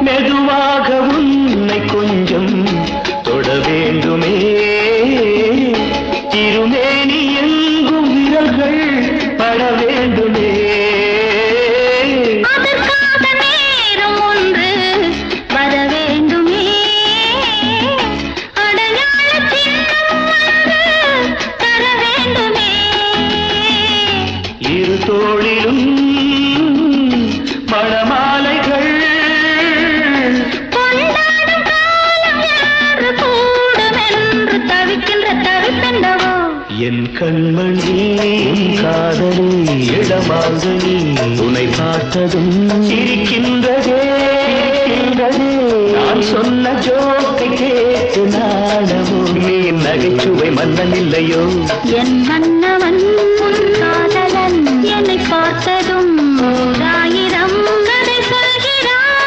மெதுவாக உன்னை கொஞ்சம் தொட வேண்டுமே திருமேனி எங்கும் விரல்கள் பட வேண்டுமே அதற்காக நேரம் ஒன்று வர வேண்டுமே அடையாள சின்னம் ஒன்று தர வேண்டுமே இரு தோளிலும் மணமாலைகள் கொண்டாடும் காலம் யாரு கூடும் என்று தவிக்கின்ற தவிப்பெண்டவோ என் கண்மணி காதலி இடமாங்கனி உன்னை பார்த்ததும் சிரிக்கின்றதே நான் சொன்ன ஜோக்கை கேட்டு நாடவோ நீ நகைச்சுவை மன்னன் இல்லையோ என் மன்னவன் காதலன் என்னை பார்த்ததும்